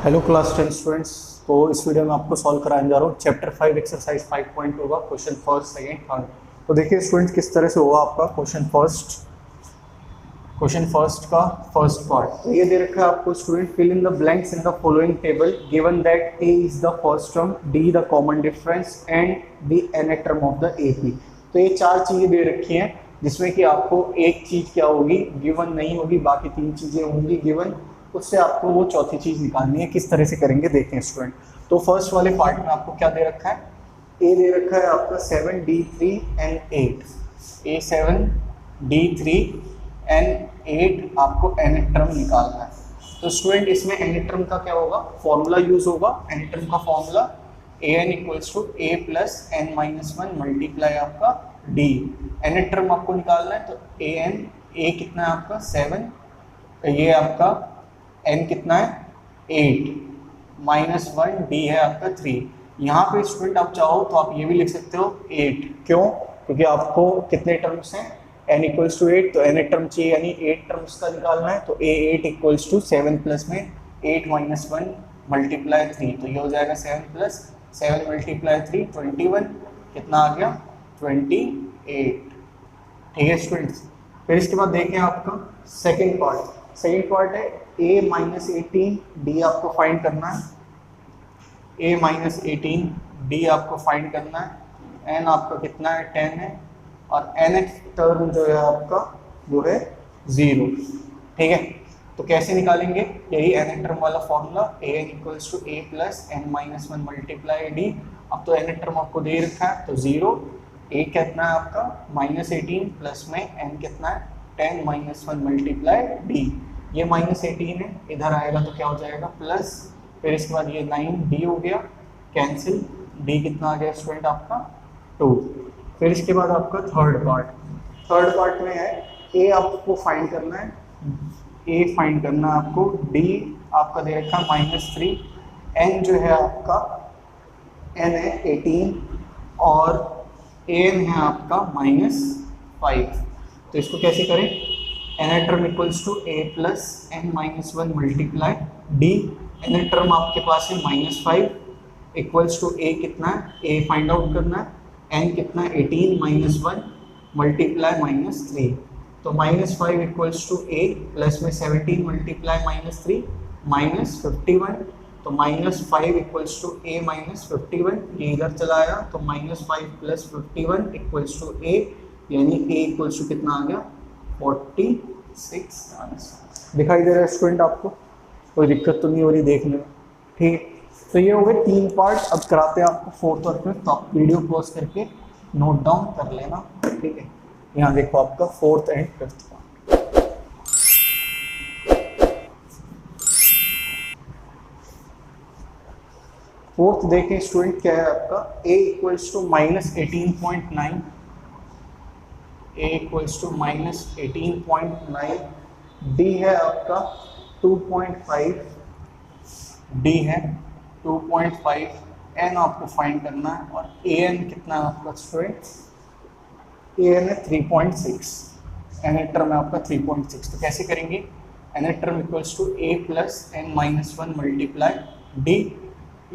Hello class 10 students. तो इस video में आपको सॉल्व कराने जा रहा हूँ चैप्टर 5 एक्सरसाइज 5.2 का क्वेश्चन फर्स्ट सेकंड थर्ड। तो देखिए स्टूडेंट्स किस तरह से होगा आपका क्वेश्चन फर्स्ट का फर्स्ट पार्ट। तो ये दे रखा है आपको student, fill in the blanks in the following table given that A is the first term, D the common difference and द nth term of the AP। तो ये चार चीजें दे रखी हैं जिसमें कि आपको एक चीज क्या होगी गिवन नहीं होगी, बाकी तीन चीजें होंगी गिवन, उससे आपको वो चौथी चीज निकालनी है। किस तरह से करेंगे देखते हैं स्टूडेंट। तो फर्स्ट वाले पार्ट में आपको क्या दे रखा है, ए दे रखा है आपका 7 D3 and 8, A7 D3 and 8 आपको nth टर्म निकालना है। तो स्टूडेंट इसमें nth टर्म का क्या होगा, फॉर्मूला यूज होगा। nth टर्म का formula an equals to a plus n minus 1 multiply आपका d। nth टर्म आपको निकालना है तो an, a कितना है आपका 7, ये आपका n कितना है 8 माइनस 1, d है आपका 3। यहाँ पे स्टूडेंट आप चाहो तो आप ये भी लिख सकते हो 8, क्यों? क्योंकि आपको कितने टर्म्स हैं, n इक्वल्स टू 8, तो n टर्म चाहिए यानी 8 टर्म्स का निकालना है। तो a8 इक्वल्स टू 7 प्लस में 8 माइनस 1 मल्टीप्लाई 3, तो ये हो जाएगा 7 प्लस 7 मल्टीप्लाई 3 21, कितना आ गया 28। ठीक है स्टूडेंट्स। फिर इसके बाद देखें आपका सेकेंड पार्ट है a माइनस 18 d आपको फाइंड करना है। a माइनस 18 d आपको फाइंड करना है। n आपका कितना है 10 है, और nth टर्म जो है आपका वो है 0। ठीक है, तो कैसे निकालेंगे, यही nth टर्म वाला formula an equals to a plus n minus 1 multiply d। अब तो nth टर्म आपको दे रखा है तो 0, a कितना है आपका माइनस 18 प्लस में n कितना है 10 माइनस 1 मल्टीप्लाई d। ये माइनस 18 है, इधर आएगा तो क्या हो जाएगा प्लस, फिर इसके बाद ये 9d हो गया कैंसिल, d कितना आ गया स्टूडेंट आपका 2। फिर इसके बाद आपका थर्ड पार्ट में है a आपको फाइंड करना है, a फाइंड करना है आपको, d आपका दे रखा है माइनस 3, n जो है आपका n है 18 और an है आपका माइनस 5। तो इसको कैसे करें, nth term equals to a plus n minus 1 multiply d। nth term आपके पास है माइनस 5 इक्वल्स टू a कितना है, a फाइंड आउट करना है, n कितना है 18 माइनस 1 मल्टीप्लाई माइनस 3। तो minus 5 equals to a plus में 17 मल्टीप्लाई माइनस 3 माइनस 51। तो minus 5 equals to a minus 51, ये इधर चला आया तो minus 5 plus 51 equals to a, यानी a इक्वल्स टू कितना आ गया 46 आंसर। दिखाई दे रहा है स्टूडेंट आपको, कोई दिक्कत तो नहीं हो रही देखने में? ठीक, तो ये हो गए 3 पार्ट। अब कराते हैं आपको फोर्थ और फिफ्थ, तो आप वीडियो पॉज करके नोट डाउन कर लेना। ठीक है, यहाँ देखो आपका fourth and fifth part. Fourth देखें स्टूडेंट, क्या है आपका a equals to minus 18.9, a equals to minus 18.9, d है आपका 2.5, d है 2.5, n आपको फाइंड करना है, और an कितना है आपका स्टूडेंट, an है 3.6, nth टर्म है आपका 3.6। तो कैसे करेंगे, nth term equals to a plus n minus 1 multiply d।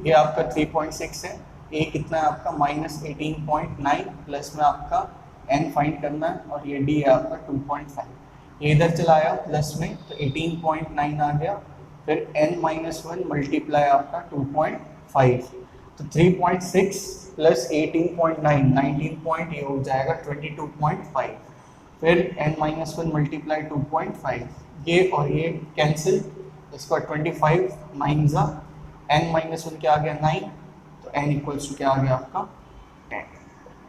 ये आपका 3.6 है, a कितना है आपका माइनस 18.9 प्लस में आपका n फाइंड करना है, और ये d है आपका 2.5। ये इधर चला आया प्लस में तो 18.9 आ गया, फिर n माइनस 1 मल्टीप्लाई आपका 2.5। तो 3.6 प्लस 18.9 19 ये हो जाएगा 22.5, फिर n माइनस 1 मल्टीप्लाई 2.5, ये और ये कैंसिल, इसका 25 9 जा n माइनस 1 क्या आ गया 9, तो n इक्वल्स टू क्या आ गया आपका 10।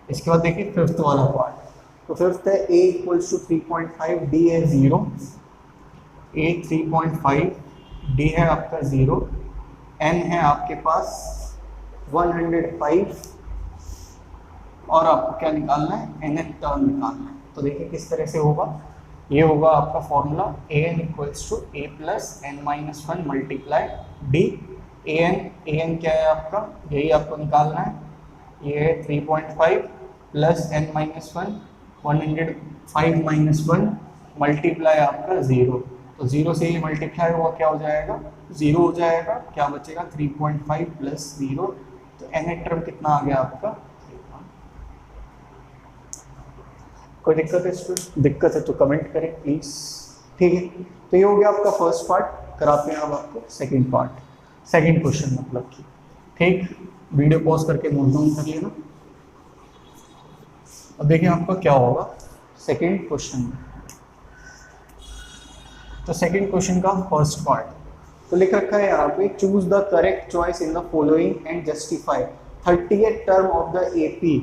इसके बाद देखिए फिफ्थ वाला पार्ट। तो फिफ्थ है a इक्वल्स टू 3.5, d है 0, a 3.5, d है आपका 0, n है आपके पास 105, और आपको क्या निकालना है, nth टर्म निकालना है। तो देखिए किस तरह से होगा, ये होगा आपका formula an equals to a plus n minus 1 multiply d। an क्या है आपका, यही आपको निकालना है, ये है 3.5 plus n minus 1 105 minus 1 multiply आपका 0, तो 0 से ये मल्टीप्लाई हुआ क्या हो जाएगा, 0 हो जाएगा, क्या बचेगा 3.5 प्लस 0, तो nth टर्म कितना आ गया आपका। कोई दिक्कत है स्टूडेंट? दिक्कत है तो कमेंट करें प्लीज। ठीक है, तो ये हो गया आपका फर्स्ट पार्ट। कराते हैं अब आपको सेकंड पार्ट, सेकंड क्वेश्चन मतलब कि। ठीक, वीडियो पॉज करके नोट डाउन कर लेना। अब देखिए आपका क्या होगा सेकंड क्वेश्चन में। तो सेकंड क्वेश्चन का फर्स्ट पार्ट तो लिख रखा है यहाँ पे, choose the correct choice in the following and justify 30th term of the AP.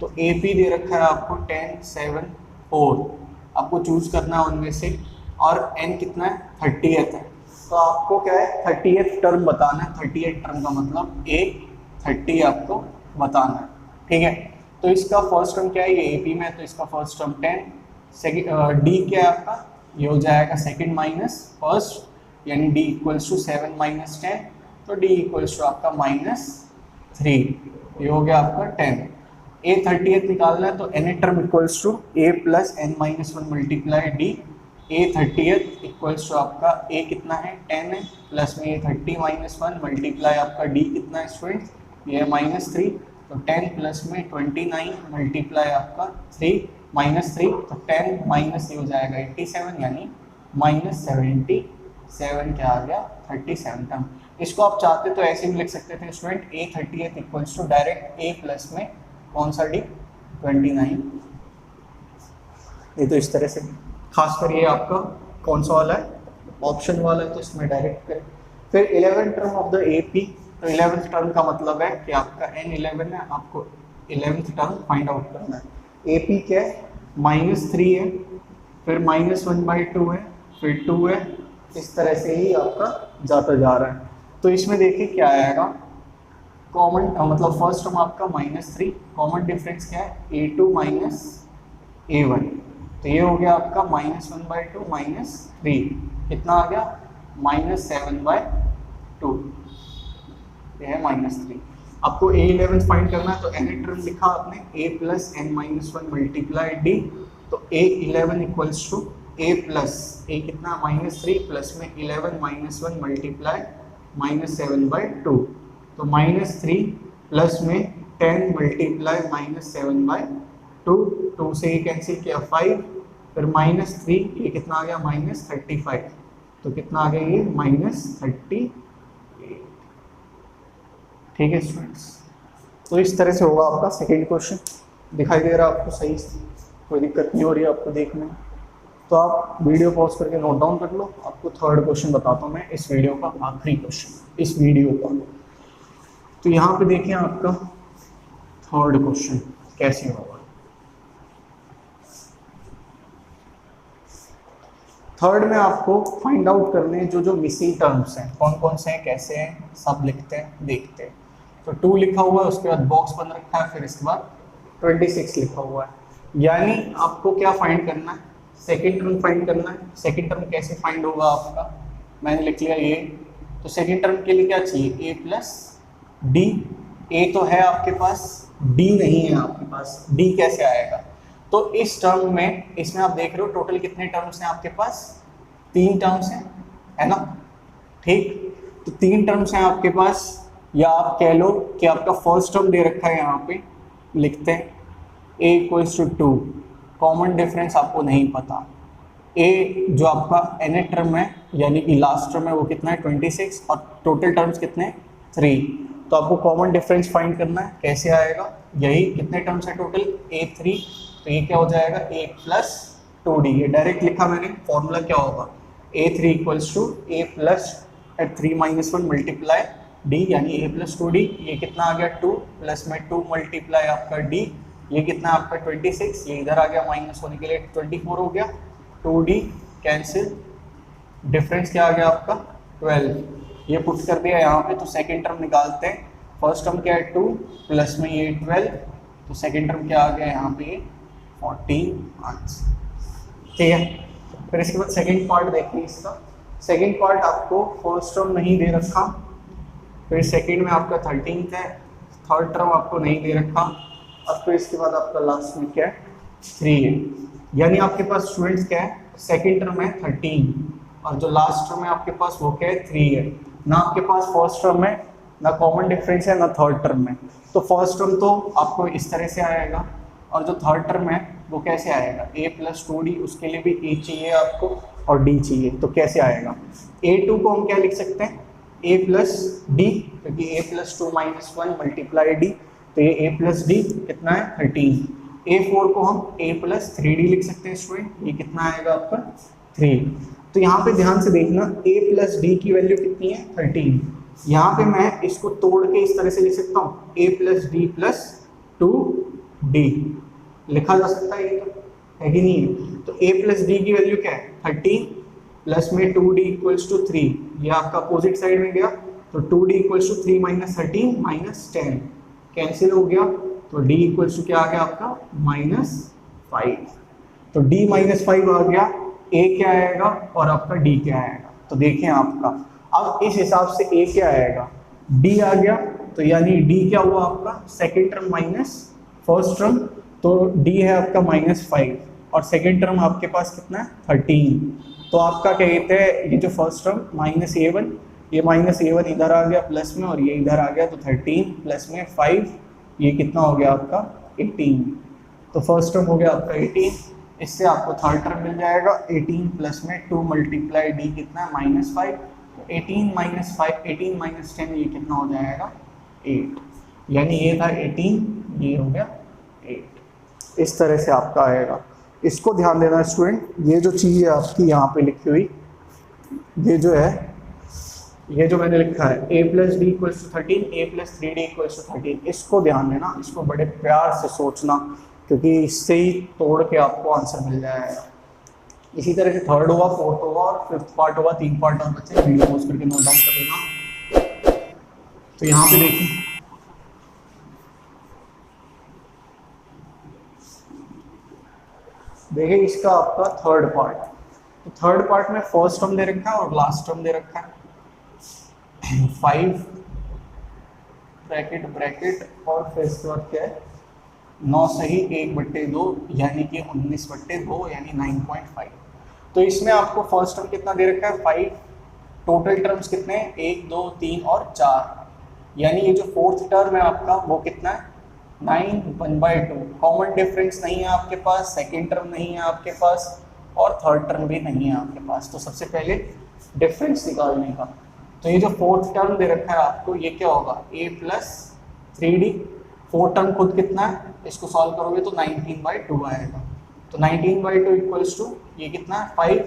तो एपी दे रखा है आपको 10, 7, 4, आपको चूज करना है उनमें से, और एन कितना है 30th है। तो आपको क्या है 30th टर्म बताना है। 30th टर्म का मतलब ए 30 आपको बताना है। ठीक है, तो इसका फर्स्ट टर्म क्या है, ये एपी में है तो इसका फर्स्ट टर्म 10, सेकंड डी क्या है आपका, ये हो जाएगा सेकंड माइनस फर्स्ट, यानी डी इक्वल्स टू 7 माइनस 10, तो डी इक्वल्स टू आपका -3, ये हो गया आपका 10। ए 30th निकालना है तो n term equals to a plus n minus 1 multiply d. A 30th equals to आपका ए कितना है 10 है, प्लस में ये 30 माइनस 1 मल्टीप्लाई आपका डी कितना है स्टूडेंट, ये -3, तो 10 प्लस में 29 मल्टीप्लाई आपका 3 -3, तो 10 माइनस ये हो जाएगा 87, यानी -77 क्या आ गया 37 टर्म। इसको आप चाहते तो ऐसे भी लिख सकते थे student, a 30th equals to direct a plus में कौन सा डी 29, ये तो इस तरह से। खासकर ये आपका कौन सा वाला है, ऑप्शन वाला है, तो इसमें डायरेक्ट करें। फिर 11th term of the AP, तो 11th टर्म का मतलब है कि आपका n11 है, आपको 11th टर्म फाइंड आउट करना है। एपी क्या है -3 है, फिर -1/2 है, फिर 2 है, इस तरह से ही आपका जाता जा रहा है। तो इसमें देखिए क्या आएगा, कॉमन मतलब फर्स्ट टर्म आपका -3, कॉमन डिफरेंस क्या है a2 माइनस a1, तो ये हो गया आपका -1/2 -3, कितना आ गया -7/2, ये है -3। आपको a11 फाइंड करना है तो n टर्म लिखा आपने a plus n minus 1 multiply d, तो a11 equals to a plus a कितना -3 प्लस में 11 माइनस 1 मल्टीप्लाई -7/2, तो -3 प्लस में 10 मल्टीप्लाई -7/2, 2 से ये कैंसिल किया 5, फिर -3 ये कितना आ गया -35, तो कितना आ गया ये -38। ठीक है स्टूडेंट्स, तो इस तरह से होगा आपका सेकेंड क्वेश्चन। दिखाई दे रहा है आपको सही से, कोई दिक्कत नहीं हो रही है आपको देखने में, तो आप वीडियो पॉज करके नोट डाउन कर लो। आपको थर्ड क्वेश्चन बताता हूँ मैं, इस वीडियो का आखिरी क्वेश्चन इस वीडियो का। तो यहाँ पे देखिए आपका थर्ड क्वेश्चन कैसे होगा। थर्ड में आपको फाइंड आउट करने हैं जो मिसिंग टर्म्स हैं, कौन कौन से हैं, कैसे हैं, सब लिखते हैं देखते हैं। तो 2 लिखा हुआ है, उसके बाद बॉक्स बन रखा है, फिर इसके बाद 26 लिखा हुआ है, यानी आपको क्या फाइंड करना है, सेकेंड टर्म फाइंड करना है। सेकेंड टर्म कैसे फाइंड होगा आपका, मैंने लिख लिया ये, तो सेकेंड टर्म के लिए क्या चाहिए a प्लस डी, ए तो है आपके पास, डी नहीं है आपके पास, डी कैसे आएगा। तो इस टर्म में, इसमें आप देख रहे हो टोटल कितने टर्म्स हैं आपके पास, 3 टर्म्स हैं, है ना। ठीक, तो 3 टर्म्स हैं आपके पास, या आप कह लो कि आपका फर्स्ट टर्म दे रखा है, यहाँ पे लिखते हैं a equals to 2, common difference आपको नहीं पता, a जो आपका n टर्म है यानी कि लास्ट टर्म है वो कितना है 26, और टोटल टर्म्स कितने हैं 3, तो आपको कॉमन डिफरेंस फाइंड करना है। कैसे आएगा, यही कितने टर्म्स है टोटल a3, तो ये क्या हो जाएगा a प्लस 2d, ये डायरेक्ट लिखा मैंने, फॉर्मूला क्या होगा a3 equals to a plus 3 minus 1 multiply d, यानी a प्लस 2d, ये कितना आ गया 2 प्लस में 2 मल्टीप्लाई आपका d, ये कितना आपका 26, ये इधर आ गया माइनस होने के लिए 24 हो गया, 2d कैंसिल, डिफरेंस क्या आ गया आपका 12, ये पुट कर दिया यहाँ पे। तो सेकेंड टर्म निकालते हैं, फर्स्ट टर्म क्या है 2 प्लस में ये 12, तो सेकेंड टर्म क्या आ गया यहाँ पे 14 आंसर। ठीक है, फिर इसके बाद सेकेंड पार्ट देखिए इसका। सेकेंड पार्ट आपको फर्स्ट टर्म नहीं दे रखा, फिर सेकेंड में आपका 13th है, थर्ड टर्म आपको नहीं दे रखा, और फिर इसके बाद आपका लास्ट में क्या है 3 है, यानी आपके पास स्टूडेंट्स क्या है, सेकेंड टर्म है 13, और जो लास्ट टर्म है आपके पास वो क्या है 3 है। ना आपके पास फर्स्ट टर्म है, ना कॉमन डिफरेंस है, ना थर्ड टर्म है। तो फर्स्ट टर्म तो आपको इस तरह से आएगा, और जो थर्ड टर्म है वो कैसे आएगा, a प्लस 2d, उसके लिए भी a चाहिए आपको और d चाहिए। तो कैसे आएगा, a2 को हम क्या लिख सकते हैं, a प्लस डी, क्योंकि a plus 2 minus 1 multiply d, तो ये a प्लस डी कितना है 13। a4 को हम a प्लस 3d लिख सकते हैं स्टूडेंट, ये कितना आएगा आपका 3। तो यहाँ पे ध्यान से देखना, a प्लस डी की वैल्यू कितनी है 13। यहाँ पे मैं इसको तोड़ के इस तरह से लिख सकता हूँ, a plus D plus 2d लिखा जा सकता है, ये तो है कि नहीं है। तो a प्लस डी की वैल्यू क्या है 13, प्लस में 2d इक्वल्स टू 3, ये आपका अपोजिट साइड में गया, तो 2d equals to 3 minus 13 minus 10 cancel हो गया, तो d इक्वल्स टू क्या आ गया आपका -5। तो d -5 आ गया, a क्या आएगा और आपका d क्या आएगा। तो देखें आपका अब इस हिसाब से a क्या आएगा, d आ गया, तो यानी d क्या हुआ आपका second term minus first term, तो d है आपका -5 और सेकेंड टर्म आपके पास कितना है 13। तो आपका क्या कहते हैं, ये जो फर्स्ट टर्म -a1, ये -a1 इधर आ गया प्लस में और ये इधर आ गया, तो 13 प्लस में 5, ये कितना हो गया आपका 18। तो फर्स्ट टर्म हो गया आपका 18, इससे आपको थर्ड टर्म मिल जाएगा 18 प्लस में 2 मल्टीप्लाई डी कितना है -5, 18 माइनस 5, 18 माइनस 10, ये कितना हो जाएगा 8। यानी ये था 18, ये हो गया 8। इस तरह से आपका आएगा। इसको ध्यान देना स्टूडेंट, ये जो चीज़ है आपकी यहाँ पे लिखी हुई, ये जो है, ये जो मैंने लिखा है a plus d equals to 13, a plus 3d equals to 13, इसको ध्यान देना, इसको बड़े प्यार से सोचना, क्योंकि इससे ही तोड़ के आपको आंसर मिल जाएगा। इसी तरह से थर्ड हुआ, फोर्थ हुआ और फिफ्थ पार्ट हुआ, 3 पार्ट और बच्चे वीडियो पॉज करके नोट डाउन कर लेना। तो यहाँ पे देखिए, देखिए इसका आपका थर्ड पार्ट, तो थर्ड पार्ट में फर्स्ट टर्म दे रखा है और लास्ट टर्म दे रखा है 5 ब्रैकेट ब्रैकेट और फिर इसके बाद क्या है 9 सही 1/2, यानी कि 19/2 यानी 9.5। तो इसमें आपको फर्स्ट टर्म कितना दे रखा है 5, टोटल टर्म्स कितने हैं 1 2 3 और 4, यानी ये जो फोर्थ टर्म है आपका वो कितना है 9 1/2। कॉमन डिफरेंस नहीं है आपके पास, सेकेंड टर्म नहीं है आपके पास और थर्ड टर्म भी नहीं है आपके पास। तो सबसे पहले डिफरेंस निकालने का, तो ये जो फोर्थ टर्म दे रखा है आपको, ये क्या होगा a plus 3d, fourth term खुद कितना है, इसको सॉल्व करोगे तो 19/2 आएगा। तो 19/2 इक्वल्स टू ये कितना है 5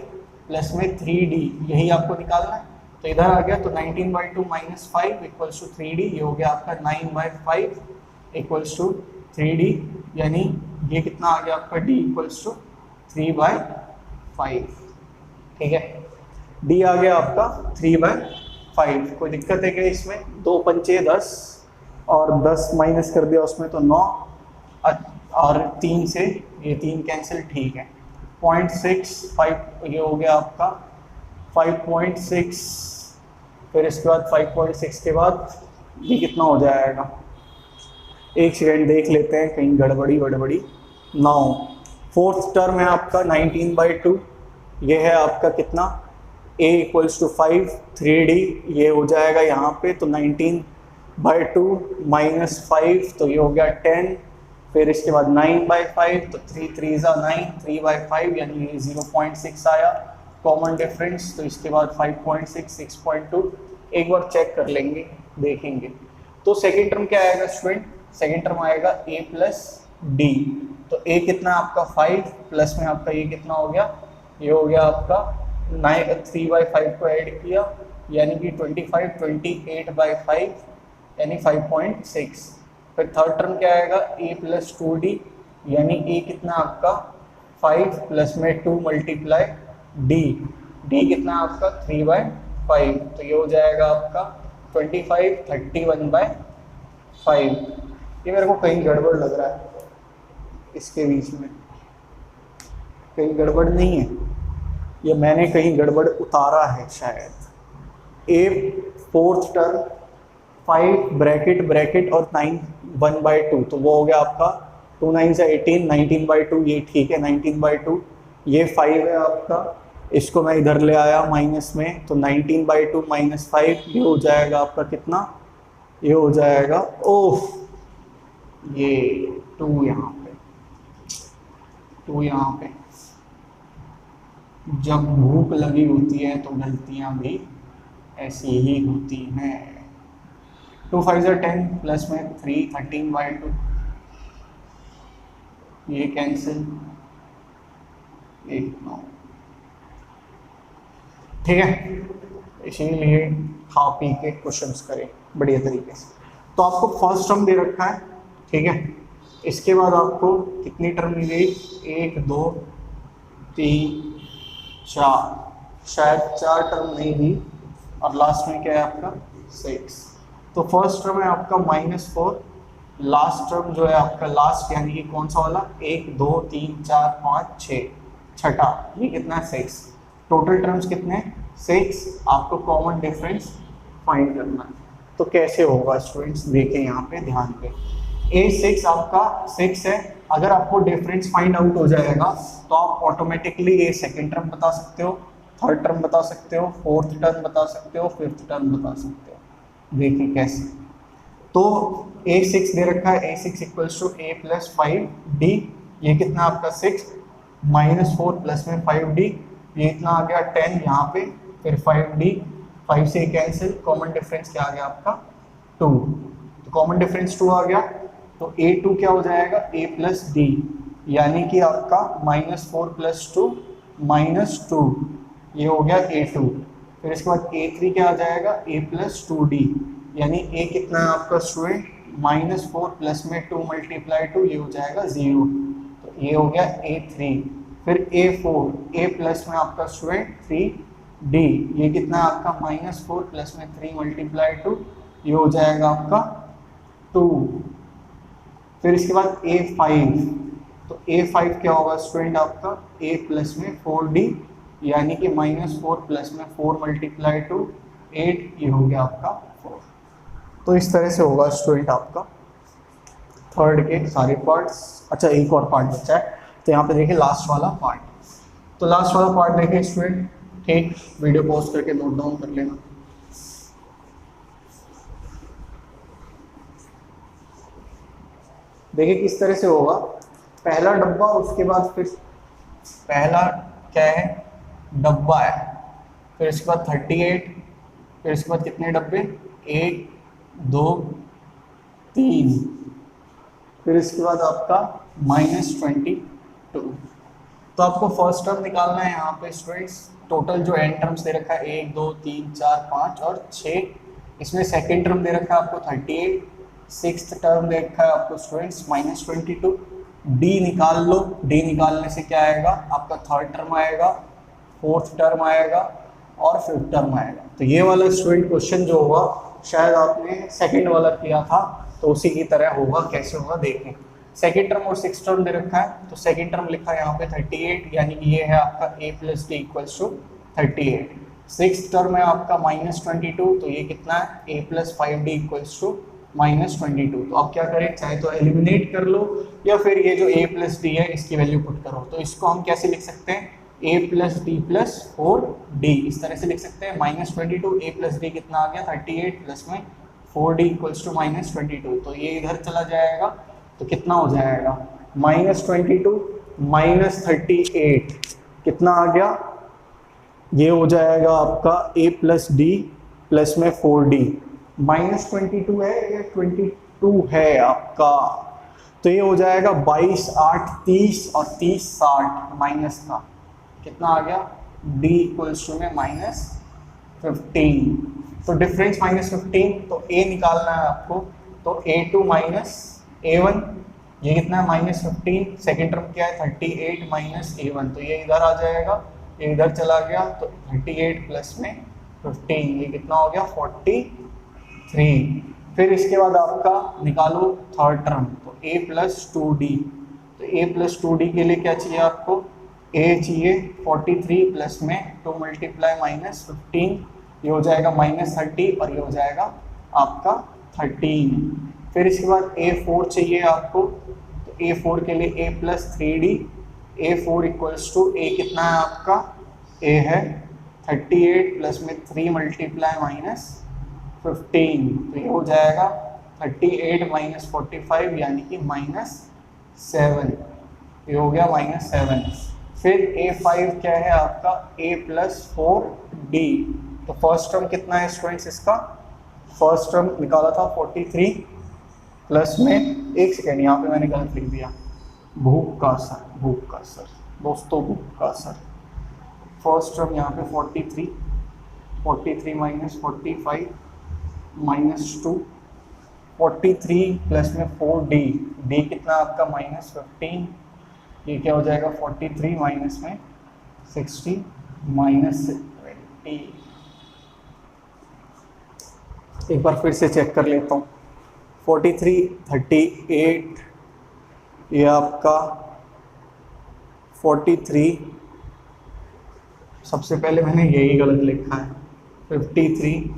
प्लस में 3d, यही आपको निकालना है। तो इधर आ गया, तो 19/2 माइनस 5 इक्वल्स टू 3d, ये हो गया आपका 9/5 इक्वल्स टू 3d, यानी ये कितना आ गया आपका d इक्वल्स टू 3/5। ठीक है, d आ गया आपका 3/5। कोई दिक्कत है क्या इसमें, 2 पंचे 10 और 10 माइनस कर दिया उसमें तो 9 और 3 से ये 3 कैंसिल, ठीक है 0.65, ये हो गया आपका 5.6, फिर इसके बाद 5.6 के बाद ये कितना हो जाएगा, एक सेकेंड देख लेते हैं कहीं गड़बड़ी। 9 फोर्थ टर्म है आपका 19/2, ये है आपका कितना a इक्वल्स टू 5, 3d ये हो जाएगा यहाँ पे, तो 19/2 माइनस 5, तो ये हो गया 10, फिर इसके बाद 9/5, तो 3 3 9, 3/5 यानी 0.6 आया कॉमन डिफरेंस। तो इसके बाद 5.6 6.2 एक बार चेक कर लेंगे, देखेंगे। तो सेकेंड टर्म क्या आएगा स्टूडेंट, सेकेंड टर्म आएगा a प्लस डी, तो a कितना आपका 5 प्लस में आपका ये कितना हो गया, ये हो गया आपका 3/5 को ऐड किया यानी कि 25, 28/5 यानी 5.6। फिर थर्ड टर्म क्या आएगा a प्लस 2d, यानी a कितना आपका 5 प्लस में 2 मल्टीप्लाई d कितना आपका 3/5, तो ये हो जाएगा आपका 25 31/5। ये मेरे को कहीं गड़बड़ लग रहा है, इसके बीच में कहीं गड़बड़ नहीं है, ये मैंने कहीं गड़बड़ उतारा है शायद। a fourth term 5 bracket bracket और 9 1/2, तो वो हो गया आपका 2 9 से 18, 19/2, ये ठीक है 19/2, ये 5 है आपका इसको मैं इधर ले आया माइनस में, तो 19/2 माइनस 5, ये हो जाएगा आपका कितना, ये हो जाएगा ओह ये 2 यहाँ पे, 2 यहाँ पे। जब भूख लगी होती है तो गलतियाँ भी ऐसी ही होती हैं। 2 5 10 प्लस में 3 13/2, ये कैंसिल, 8 9। ठीक है, इसीलिए खा पी के क्वेश्चंस करें बढ़िया तरीके से। तो आपको फर्स्ट टर्म दे रखा है, ठीक है। इसके बाद आपको कितनी टर्म दी गई, 1 2 3 4, शायद 4 टर्म नहीं दी, और लास्ट में क्या है आपका 6। तो फर्स्ट टर्म है आपका -4, लास्ट टर्म जो है आपका लास्ट यानी कि कौन सा वाला, 1 2 3 4 5 6, छठा ये कितना है 6। टोटल टर्म्स कितने, 6। आपको कॉमन डिफरेंस फाइंड करना है। तो कैसे होगा स्टूडेंट्स, देखें यहाँ पे ध्यान पे, A6 आपका 6 है। अगर आपको डिफरेंस फाइंड आउट हो जाएगा तो आप ऑटोमेटिकली ये सेकेंड टर्म बता सकते हो, थर्ड टर्म बता सकते हो, फोर्थ टर्म बता सकते हो, फिफ्थ टर्म बता सकते हो। देखिए कैसे। तो A6 दे रखा है, A6 equals to A plus 5D, ये कितना आपका 6, -4 प्लस में 5D, ये इतना आ गया 10 यहाँ पे, फिर 5D, 5 से कैंसिल, कॉमन डिफरेंस क्या आ गया आपका 2। तो कॉमन डिफरेंस 2 आ गया, तो A2 क्या हो जाएगा, A प्लस D, यानी कि आपका -4 प्लस 2 -2, ये हो गया A2। फिर इसके बाद A3 क्या आ जाएगा, A प्लस 2D, यानी A कितना है आपका स्टूडेंट, -4 प्लस में 2 मल्टीप्लाई 2, ये हो जाएगा 0, तो ये हो गया A3। फिर A4, A प्लस में आपका स्टूडेंट 3D, ये कितना है आपका -4 प्लस में 3 मल्टीप्लाई 2, ये हो जाएगा आपका 2। फिर इसके बाद A5, तो A5 क्या होगा स्टूडेंट आपका, A प्लस में 4D, यानी कि -4 प्लस में 4 मल्टीप्लाई 2 8, ये हो गया आपका 4। तो इस तरह से होगा स्टूडेंट आपका थर्ड के सारे पार्ट्स। अच्छा एक और पार्ट बचा है, तो यहाँ पे देखिए लास्ट वाला पार्ट। तो लास्ट वाला पार्ट देखिए स्टूडेंट, ठीक, वीडियो पॉज करके नोट डाउन कर लेना। देखिए किस तरह से होगा, पहला डब्बा, उसके बाद फिर पहला क्या है, डब्बा है, फिर इसके बाद 38, फिर इसके बाद कितने डब्बे, 1 2 3, फिर इसके बाद आपका -22। तो आपको फर्स्ट टर्म निकालना है यहाँ पे स्टूडेंट्स। टोटल जो एन टर्म्स दे रखा है 1 2 3 4 5 और 6, इसमें सेकेंड टर्म दे रखा है आपको 38, सिक्स्थ टर्म दे रखा है आपको स्टूडेंट्स -22। डी निकाल लो, डी निकालने से क्या आएगा आपका थर्ड टर्म आएगा, फोर्थ टर्म आएगा और फिफ्थ टर्म आएगा। तो ये वाला स्टूडेंट क्वेश्चन जो होगा शायद आपने सेकंड वाला किया था, तो उसी की तरह होगा। कैसे होगा देखें, सेकंड टर्म और सिक्स टर्म दे रखा है, तो सेकंड टर्म लिखा है यहाँ पे 38, यानी कि ये है आपका a plus d equals to 38। Six term है आपका -22, तो ये कितना है a plus 5d equals to -22। तो आप क्या करें, चाहे तो एलिमिनेट कर लो या फिर ये जो a प्लस डी है इसकी वैल्यू पुट करो। तो इसको हम कैसे लिख सकते हैं, a plus D plus 4d, इस तरह से लिख सकते हैं। -22 a प्लस डी कितना आ गया 38 प्लस में 4d इक्वल्स टू -22, तो ये इधर चला जाएगा तो कितना हो जाएगा -22 -38 कितना आ गया, ये हो जाएगा आपका a प्लस डी प्लस में 4d। -22 है या 22 है आपका, तो ये हो जाएगा 22 8 30 और 30 60 माइनस का कितना आ गया d इक्वल्स टू में -15। तो डिफरेंस -15, तो a निकालना है आपको, तो a2 माइनस a1, ये कितना है -15। सेकेंड टर्म क्या है 38 माइनस a1, तो ये इधर आ जाएगा, ये इधर चला गया, तो 38 प्लस में 15, ये कितना हो गया 43। फिर इसके बाद आपका निकालो थर्ड टर्म, तो a प्लस 2d, तो a प्लस 2d के लिए क्या चाहिए आपको, a चाहिए 43 प्लस में 2 मल्टीप्लाई -15, ये हो जाएगा -30 और ये हो जाएगा आपका 13। फिर इसके बाद a4 चाहिए आपको, तो a4 के लिए a plus 3d, a4 equals to a कितना है आपका ए है 38 प्लस में 3 मल्टीप्लाई माइनस 15, तो ये हो जाएगा 38 माइनस 45 यानी कि -7, ये हो गया -7। फिर A5 क्या है आपका A प्लस 4D, तो फर्स्ट टर्म कितना है स्टूडेंट्स इसका, फर्स्ट टर्म निकाला था 43 प्लस में, एक सेकेंड यहाँ पे मैंने गलत लिख दिया, भूख का सर दोस्तों, भूख का सर। फर्स्ट टर्म यहाँ पे 43 माइनस 45 -2, 43 प्लस में 4D, D कितना आपका -15, ये क्या हो जाएगा 43 माइनस में 60 -20। एक बार फिर से चेक कर लेता हूँ, 43 38, ये आपका 43, सबसे पहले मैंने यही गलत लिखा है, 53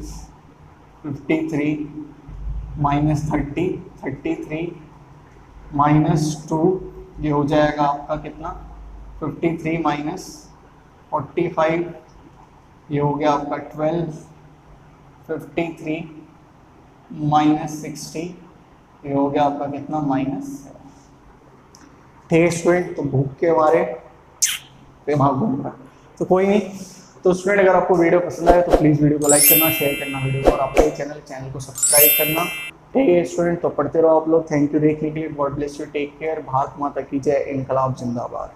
-30 33 -2, ये हो जाएगा आपका कितना 53 माइनस 45, ये हो गया आपका 12, 53 -60, ये हो गया आपका कितना -7। ठीक है स्टूडेंट, तो भूख के मारे दिमाग घूम रहा है, तो कोई नहीं। तो स्टूडेंट अगर आपको वीडियो पसंद आए तो प्लीज़ वीडियो को लाइक करना, शेयर करना वीडियो को, और आपके चैनल को सब्सक्राइब करना। ठीक है स्टूडेंट, तो पढ़ते रहो आप लोग। थैंक यू देखने के लिए, god bless you, take care, Bharat माता की जय, इनकलाब जिंदाबाद।